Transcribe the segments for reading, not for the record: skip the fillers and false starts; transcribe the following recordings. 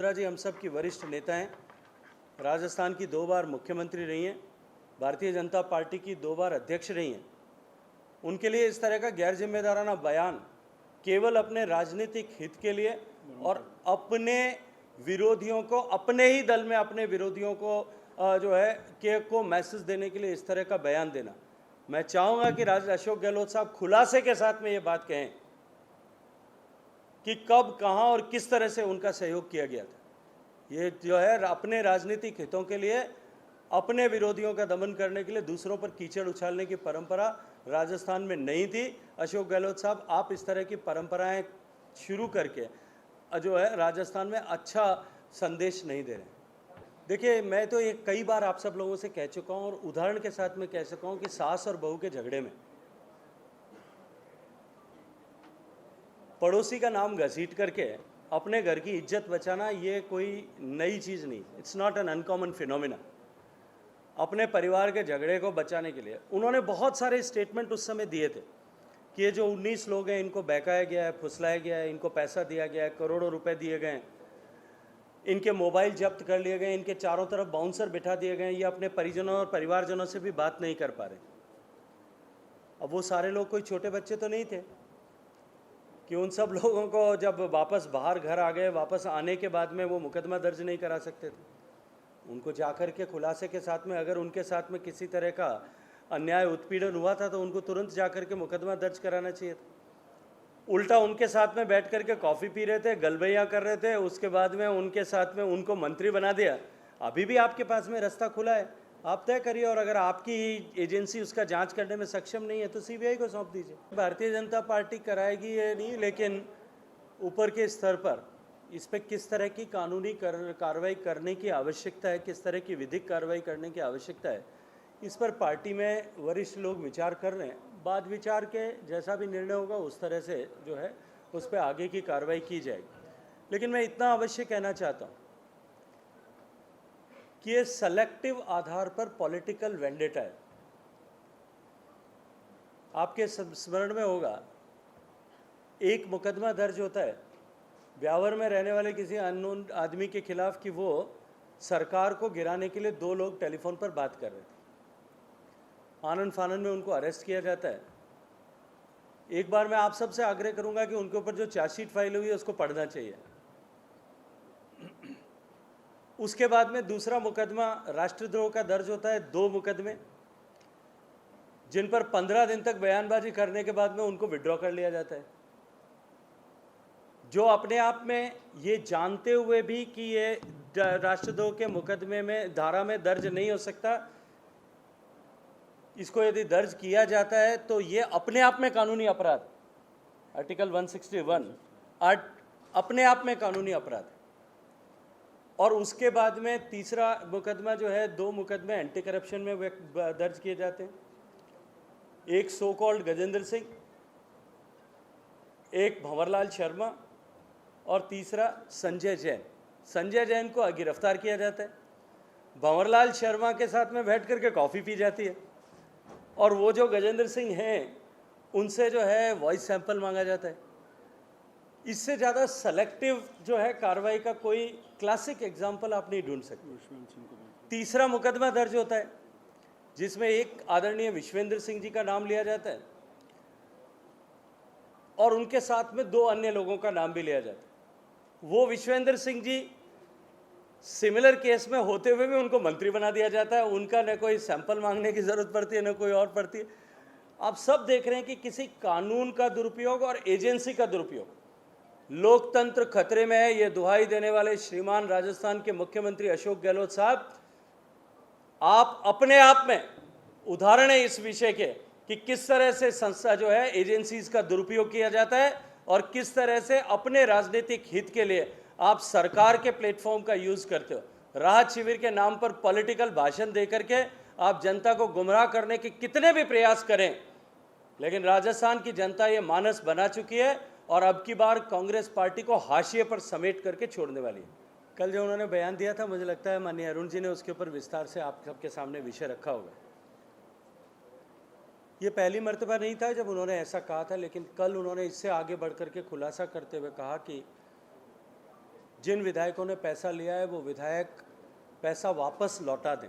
वसुंधरा जी हम सब की वरिष्ठ नेता हैं, राजस्थान की 2 बार मुख्यमंत्री रही हैं, भारतीय जनता पार्टी की 2 बार अध्यक्ष रही हैं। उनके लिए इस तरह का गैर जिम्मेदाराना बयान केवल अपने राजनीतिक हित के लिए और अपने विरोधियों को, अपने ही दल में अपने विरोधियों को जो है को मैसेज देने के लिए इस तरह का बयान देना। मैं चाहूँगा कि अशोक गहलोत साहब खुलासे के साथ में ये बात कहें कि कब, कहाँ और किस तरह से उनका सहयोग किया गया था। ये जो है अपने राजनीतिक हितों के लिए, अपने विरोधियों का दमन करने के लिए दूसरों पर कीचड़ उछालने की परंपरा राजस्थान में नहीं थी। अशोक गहलोत साहब, आप इस तरह की परंपराएं शुरू करके जो है राजस्थान में अच्छा संदेश नहीं दे रहे। देखिए, मैं तो ये कई बार आप सब लोगों से कह चुका हूँ और उदाहरण के साथ मैं कह सका हूँ कि सास और बहू के झगड़े में पड़ोसी का नाम घसीट करके अपने घर की इज्जत बचाना ये कोई नई चीज़ नहीं, it's not an uncommon phenomena. अपने परिवार के झगड़े को बचाने के लिए उन्होंने बहुत सारे स्टेटमेंट उस समय दिए थे कि ये जो 19 लोग हैं इनको बहकाया गया है, फुसलाया गया है, इनको पैसा दिया गया है, करोड़ों रुपए दिए गए हैं, इनके मोबाइल जब्त कर लिए गए, इनके चारों तरफ बाउंसर बिठा दिए गए, ये अपने परिजनों और परिवारजनों से भी बात नहीं कर पा रहे। अब वो सारे लोग कोई छोटे बच्चे तो नहीं थे कि उन सब लोगों को जब वापस बाहर घर आ गए, वापस आने के बाद में वो मुकदमा दर्ज नहीं करा सकते थे। उनको जाकर के खुलासे के साथ में, अगर उनके साथ में किसी तरह का अन्याय उत्पीड़न हुआ था तो उनको तुरंत जाकर के मुकदमा दर्ज कराना चाहिए था। उल्टा उनके साथ में बैठ करके कॉफ़ी पी रहे थे, गलबैया कर रहे थे, उसके बाद में उनके साथ में उनको मंत्री बना दिया। अभी भी आपके पास में रास्ता खुला है, आप तय करिए, और अगर आपकी एजेंसी उसका जांच करने में सक्षम नहीं है तो सीबीआई को सौंप दीजिए। भारतीय जनता पार्टी कराएगी ये नहीं, लेकिन ऊपर के स्तर पर इस पर किस तरह की कानूनी कार्रवाई करने की आवश्यकता है, किस तरह की विधिक कार्रवाई करने की आवश्यकता है, इस पर पार्टी में वरिष्ठ लोग विचार कर रहे हैं। बाद विचार के जैसा भी निर्णय होगा उस तरह से जो है उस पर आगे की कार्रवाई की जाएगी। लेकिन मैं इतना अवश्य कहना चाहता हूँ कि ये सेलेक्टिव आधार पर पॉलिटिकल वेंडेटा है। आपके स्मरण में होगा, एक मुकदमा दर्ज होता है ब्यावर में रहने वाले किसी अननोन आदमी के खिलाफ कि वो सरकार को गिराने के लिए 2 लोग टेलीफोन पर बात कर रहे थे। आनंद फानन में उनको अरेस्ट किया जाता है। एक बार मैं आप सबसे आग्रह करूंगा कि उनके ऊपर जो चार्जशीट फाइल हुई है उसको पढ़ना चाहिए। उसके बाद में दूसरा मुकदमा राष्ट्रद्रोह का दर्ज होता है, 2 मुकदमे जिन पर 15 दिन तक बयानबाजी करने के बाद में उनको विड्रॉ कर लिया जाता है, जो अपने आप में ये जानते हुए भी कि ये राष्ट्रद्रोह के मुकदमे में धारा में दर्ज नहीं हो सकता, इसको यदि दर्ज किया जाता है तो ये अपने आप में कानूनी अपराध, आर्टिकल 161 अपने आप में कानूनी अपराध। और उसके बाद में तीसरा मुकदमा जो है, 2 मुकदमे एंटी करप्शन में दर्ज किए जाते हैं, एक सो कॉल्ड गजेंद्र सिंह, एक भंवरलाल शर्मा और तीसरा संजय जैन। संजय जैन को गिरफ्तार किया जाता है, भंवरलाल शर्मा के साथ में बैठ करके कॉफ़ी पी जाती है, और वो जो गजेंद्र सिंह हैं उनसे जो है वॉइस सैंपल मांगा जाता है। इससे ज़्यादा सेलेक्टिव जो है कार्रवाई का कोई क्लासिक एग्जाम्पल आप नहीं ढूंढ सकते। तीसरा मुकदमा दर्ज होता है जिसमें एक आदरणीय विश्वेंद्र सिंह जी का नाम लिया जाता है और उनके साथ में 2 अन्य लोगों का नाम भी लिया जाता है। वो विश्वेंद्र सिंह जी सिमिलर केस में होते हुए भी उनको मंत्री बना दिया जाता है। उनका न कोई सैंपल मांगने की ज़रूरत पड़ती है, न कोई और पड़ती है। आप सब देख रहे हैं कि किसी कानून का दुरुपयोग और एजेंसी का दुरुपयोग, लोकतंत्र खतरे में है। ये दुहाई देने वाले श्रीमान राजस्थान के मुख्यमंत्री अशोक गहलोत साहब, आप अपने आप में उदाहरण है इस विषय के कि किस तरह से संस्था जो है एजेंसीज का दुरुपयोग किया जाता है और किस तरह से अपने राजनीतिक हित के लिए आप सरकार के प्लेटफॉर्म का यूज करते हो। राहत शिविर के नाम पर पॉलिटिकल भाषण देकर के आप जनता को गुमराह करने के कितने भी प्रयास करें, लेकिन राजस्थान की जनता ये मानस बना चुकी है और अब की बार कांग्रेस पार्टी को हाशिए पर समेट करके छोड़ने वाली है। कल जो उन्होंने बयान दिया था, मुझे लगता है माननीय अरुण जी ने उसके ऊपर विस्तार से आप सबके सामने विषय रखा होगा। ये पहली मर्तबा नहीं था जब उन्होंने ऐसा कहा था, लेकिन कल उन्होंने इससे आगे बढ़ करके खुलासा करते हुए कहा कि जिन विधायकों ने पैसा लिया है वो विधायक पैसा वापस लौटा दें।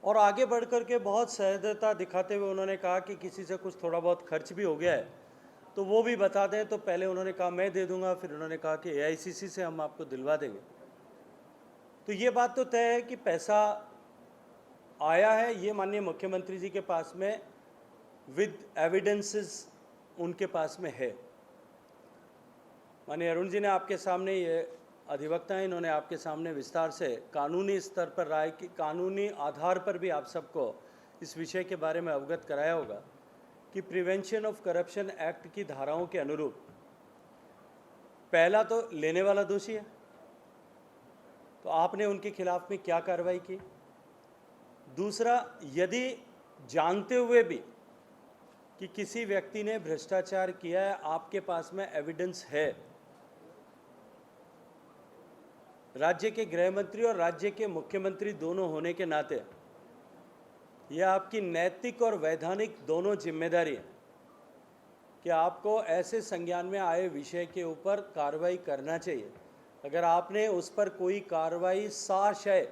और आगे बढ़ कर के बहुत सहजता दिखाते हुए उन्होंने कहा कि किसी से कुछ थोड़ा बहुत खर्च भी हो गया है तो वो भी बता दें। तो पहले उन्होंने कहा मैं दे दूंगा, फिर उन्होंने कहा कि AICC से हम आपको दिलवा देंगे। तो ये बात तो तय है कि पैसा आया है, ये माननीय मुख्यमंत्री जी के पास में विद एविडेंसेस उनके पास में है। माननीय अरुण जी ने आपके सामने, ये अधिवक्ता हैं, इन्होंने आपके सामने विस्तार से कानूनी स्तर पर राय की, कानूनी आधार पर भी आप सबको इस विषय के बारे में अवगत कराया होगा कि प्रिवेंशन ऑफ करप्शन एक्ट की धाराओं के अनुरूप पहला तो लेने वाला दोषी है, तो आपने उनके खिलाफ में क्या कार्रवाई की। दूसरा, यदि जानते हुए भी कि किसी व्यक्ति ने भ्रष्टाचार किया है, आपके पास में एविडेंस है, राज्य के गृह मंत्री और राज्य के मुख्यमंत्री दोनों होने के नाते यह आपकी नैतिक और वैधानिक दोनों जिम्मेदारी है कि आपको ऐसे संज्ञान में आए विषय के ऊपर कार्रवाई करना चाहिए। अगर आपने उस पर कोई कार्रवाई साशय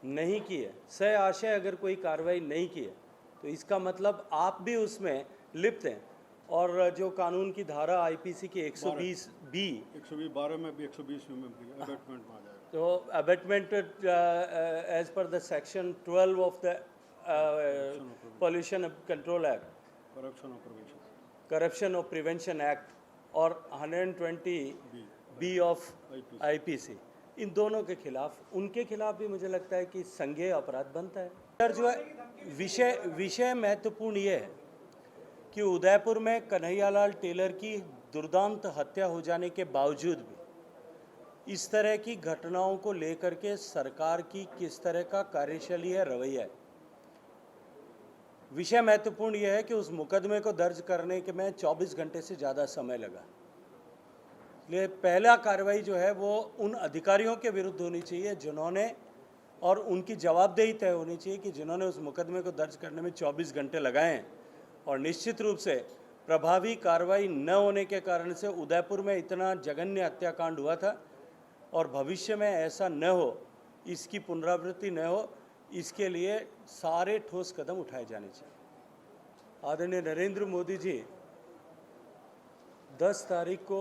नहीं की है, सह आशय अगर कोई कार्रवाई नहीं की है, तो इसका मतलब आप भी उसमें लिप्त हैं। और जो कानून की धारा IPC की 120B 112 में भी 120 में भी अबेटमेंट में आ जाएगा। तो abetment as per the section 12 of the pollution control act, corruption of prevention act और 120B ऑफ IPC, इन दोनों के खिलाफ, उनके खिलाफ भी मुझे लगता है कि संज्ञेय अपराध बनता है। सर, जो है विषय महत्वपूर्ण ये है कि उदयपुर में कन्हैयालाल टेलर की दुर्दांत हत्या हो जाने के बावजूद भी इस तरह की घटनाओं को लेकर के सरकार की किस तरह का कार्यशैली है, रवैया है। विषय महत्वपूर्ण यह है कि उस मुकदमे को दर्ज करने के में 24 घंटे से ज़्यादा समय लगा। इसलिए पहला कार्रवाई जो है वो उन अधिकारियों के विरुद्ध होनी चाहिए जिन्होंने, और उनकी जवाबदेही तय होनी चाहिए कि जिन्होंने उस मुकदमे को दर्ज करने में 24 घंटे लगाए हैं। और निश्चित रूप से प्रभावी कार्रवाई न होने के कारण से उदयपुर में इतना जघन्य हत्याकांड हुआ था, और भविष्य में ऐसा न हो, इसकी पुनरावृत्ति न हो, इसके लिए सारे ठोस कदम उठाए जाने चाहिए। आदरणीय नरेंद्र मोदी जी 10 तारीख को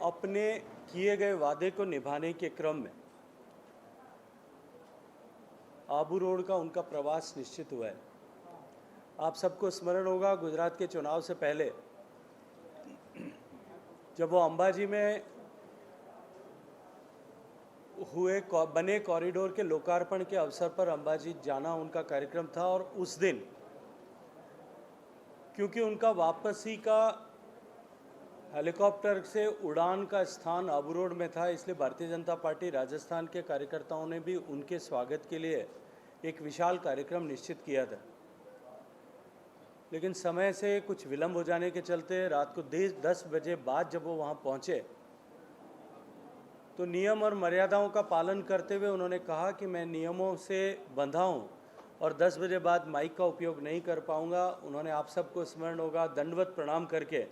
अपने किए गए वादे को निभाने के क्रम में आबू रोड का उनका प्रवास निश्चित हुआ है। आप सबको स्मरण होगा, गुजरात के चुनाव से पहले जब वो अंबाजी में हुए बने कॉरिडोर के लोकार्पण के अवसर पर अंबाजी जाना उनका कार्यक्रम था, और उस दिन क्योंकि उनका वापसी का हेलीकॉप्टर से उड़ान का स्थान आबू रोड में था, इसलिए भारतीय जनता पार्टी राजस्थान के कार्यकर्ताओं ने भी उनके स्वागत के लिए एक विशाल कार्यक्रम निश्चित किया था। लेकिन समय से कुछ विलंब हो जाने के चलते रात को 10 बजे बाद जब वो वहाँ पहुँचे तो नियम और मर्यादाओं का पालन करते हुए उन्होंने कहा कि मैं नियमों से बंधा हूँ और 10 बजे बाद माइक का उपयोग नहीं कर पाऊँगा। उन्होंने, आप सबको स्मरण होगा, दंडवत प्रणाम करके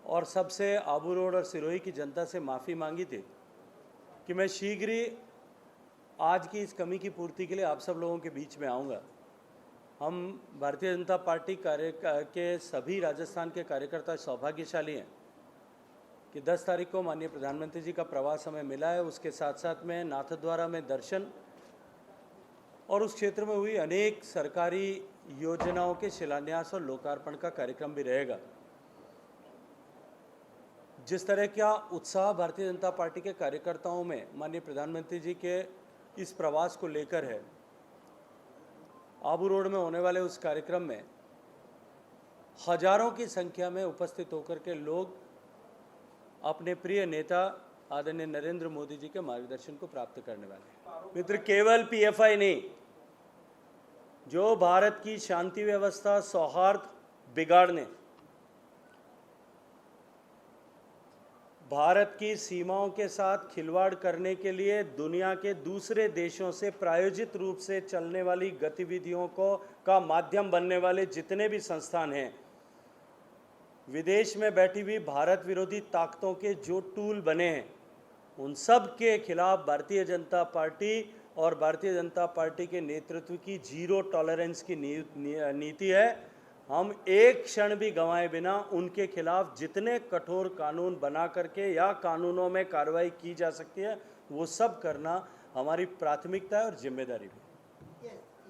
और सबसे आबू रोड और सिरोही की जनता से माफ़ी मांगी थी कि मैं शीघ्र ही आज की इस कमी की पूर्ति के लिए आप सब लोगों के बीच में आऊँगा। हम भारतीय जनता पार्टी के सभी राजस्थान के कार्यकर्ता सौभाग्यशाली हैं कि 10 तारीख को माननीय प्रधानमंत्री जी का प्रवास हमें मिला है। उसके साथ साथ में नाथद्वारा में दर्शन और उस क्षेत्र में हुई अनेक सरकारी योजनाओं के शिलान्यास और लोकार्पण का कार्यक्रम भी रहेगा। जिस तरह का उत्साह भारतीय जनता पार्टी के कार्यकर्ताओं में माननीय प्रधानमंत्री जी के इस प्रवास को लेकर है, आबू रोड में होने वाले उस कार्यक्रम में हजारों की संख्या में उपस्थित होकर के लोग अपने प्रिय नेता आदरणीय नरेंद्र मोदी जी के मार्गदर्शन को प्राप्त करने वाले हैं। मित्र, केवल PFI नहीं, जो भारत की शांति व्यवस्था, सौहार्द बिगाड़ने, भारत की सीमाओं के साथ खिलवाड़ करने के लिए दुनिया के दूसरे देशों से प्रायोजित रूप से चलने वाली गतिविधियों का माध्यम बनने वाले जितने भी संस्थान हैं, विदेश में बैठी हुई भारत विरोधी ताकतों के जो टूल बने हैं, उन सब के खिलाफ भारतीय जनता पार्टी और भारतीय जनता पार्टी के नेतृत्व की जीरो टॉलरेंस की नीति है। हम एक क्षण भी गंवाए बिना उनके खिलाफ जितने कठोर कानून बना करके या कानूनों में कार्रवाई की जा सकती है वो सब करना हमारी प्राथमिकता है और जिम्मेदारी भी।